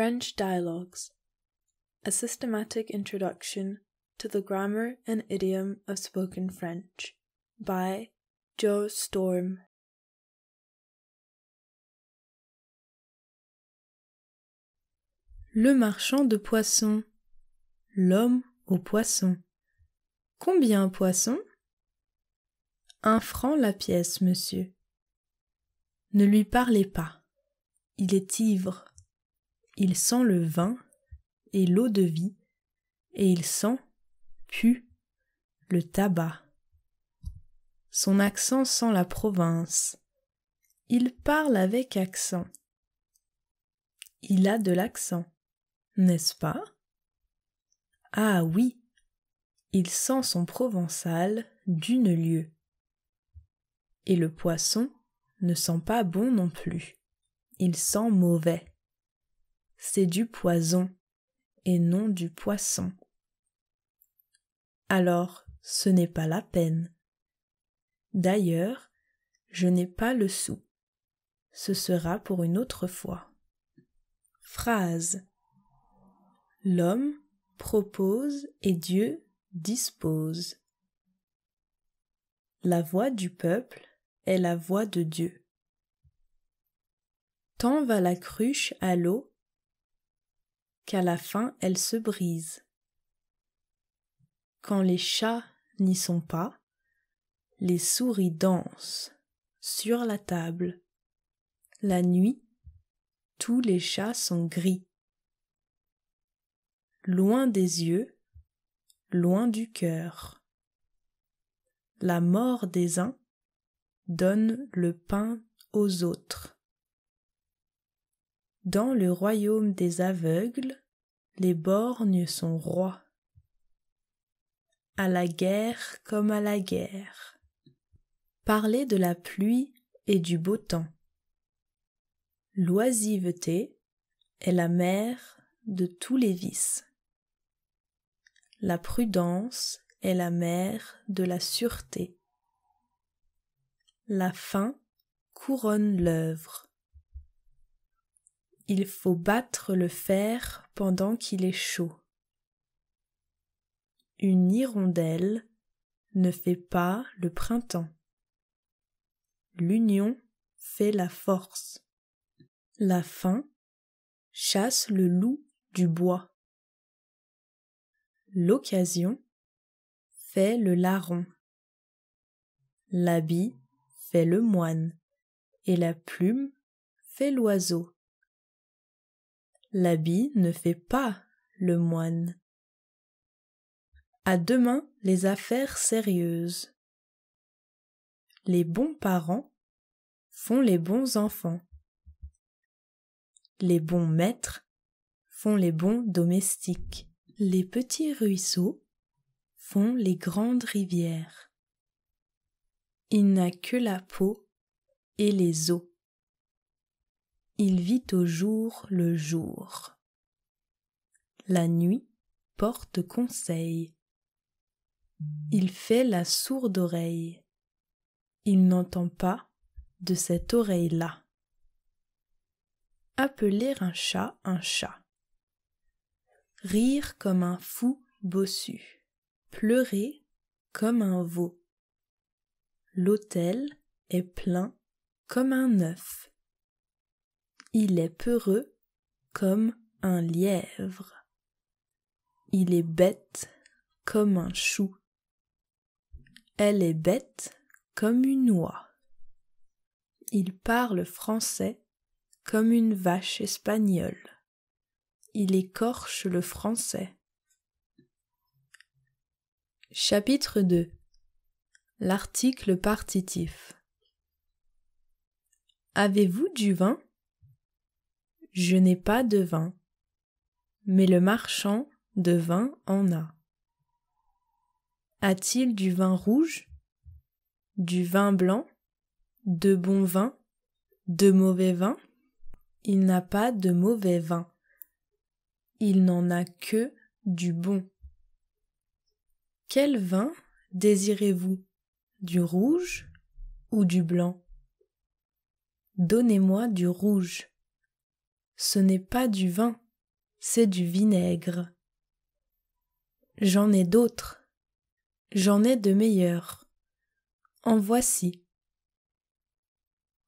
French Dialogues, a systematic introduction to the grammar and idiom of spoken French, by Joe Storm. Le marchand de poissons, l'homme au poisson. Combien poisson? 1 franc la pièce, monsieur. Ne lui parlez pas, il est ivre. Il sent le vin et l'eau-de-vie, et il pue, le tabac. Son accent sent la province. Il parle avec accent. Il a de l'accent, n'est-ce pas? Ah oui, il sent son provençal d'une lieue. Et le poisson ne sent pas bon non plus, il sent mauvais. C'est du poison et non du poisson. Alors, ce n'est pas la peine. D'ailleurs, je n'ai pas le sou. Ce sera pour une autre fois. Phrase. L'homme propose et Dieu dispose. La voix du peuple est la voix de Dieu. Tant va la cruche à l'eau qu'à la fin elle se brise. Quand les chats n'y sont pas, les souris dansent sur la table. La nuit, tous les chats sont gris. Loin des yeux, loin du cœur. La mort des uns donne le pain aux autres. Dans le royaume des aveugles, les borgnes sont rois. À la guerre comme à la guerre. Parler de la pluie et du beau temps. L'oisiveté est la mère de tous les vices. La prudence est la mère de la sûreté. La faim couronne l'œuvre. Il faut battre le fer pendant qu'il est chaud. Une hirondelle ne fait pas le printemps. L'union fait la force. La faim chasse le loup du bois. L'occasion fait le larron. L'habit fait le moine et la plume fait l'oiseau. L'habit ne fait pas le moine. À demain les affaires sérieuses. Les bons parents font les bons enfants. Les bons maîtres font les bons domestiques. Les petits ruisseaux font les grandes rivières. Il n'a que la peau et les os. Il vit au jour le jour. La nuit porte conseil. Il fait la sourde oreille. Il n'entend pas de cette oreille-là. Appeler un chat. Rire comme un fou bossu. Pleurer comme un veau. L'autel est plein comme un œuf. Il est peureux comme un lièvre. Il est bête comme un chou. Elle est bête comme une oie. Il parle français comme une vache espagnole. Il écorche le français. Chapitre 2. L'article partitif. Avez-vous du vin? Je n'ai pas de vin, mais le marchand de vin en a. A-t-il du vin rouge, du vin blanc, de bon vin, de mauvais vin? Il n'a pas de mauvais vin. Il n'en a que du bon. Quel vin désirez-vous, du rouge ou du blanc? Donnez-moi du rouge. Ce n'est pas du vin, c'est du vinaigre. J'en ai d'autres, j'en ai de meilleurs. En voici.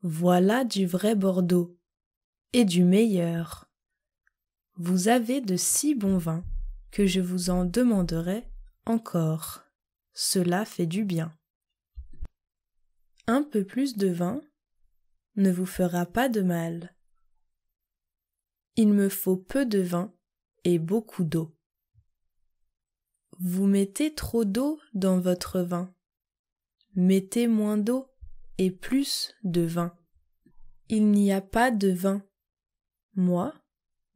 Voilà du vrai Bordeaux, et du meilleur. Vous avez de si bons vins que je vous en demanderai encore. Cela fait du bien. Un peu plus de vin ne vous fera pas de mal. Il me faut peu de vin et beaucoup d'eau. Vous mettez trop d'eau dans votre vin. Mettez moins d'eau et plus de vin. Il n'y a pas de vin. Moi,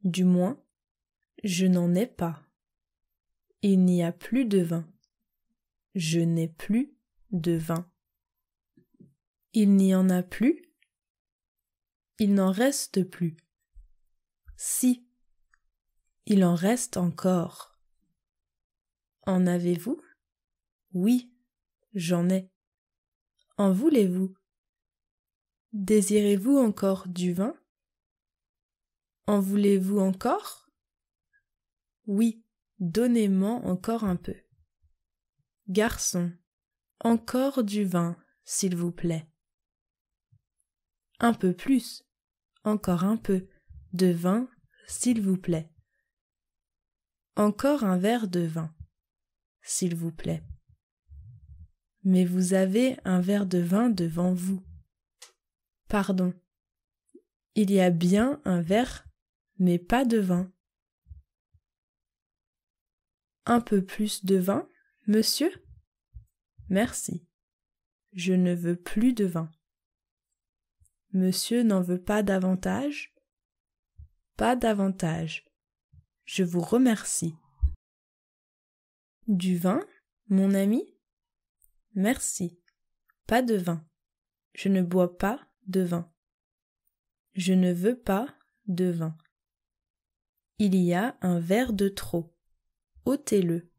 du moins, je n'en ai pas. Il n'y a plus de vin. Je n'ai plus de vin. Il n'y en a plus. Il n'en reste plus. Si, il en reste encore. En avez-vous? Oui, j'en ai. En voulez-vous? Désirez-vous encore du vin? En voulez-vous encore? Oui, donnez-moi encore un peu. Garçon, encore du vin, s'il vous plaît. Un peu plus, encore un peu, de vin, s'il vous plaît. Encore un verre de vin, s'il vous plaît. Mais vous avez un verre de vin devant vous. Pardon. Il y a bien un verre, mais pas de vin. Un peu plus de vin, monsieur? Merci. Je ne veux plus de vin. Monsieur n'en veut pas davantage? Pas davantage. Je vous remercie. Du vin, mon ami? Merci. Pas de vin. Je ne bois pas de vin. Je ne veux pas de vin. Il y a un verre de trop. Ôtez-le.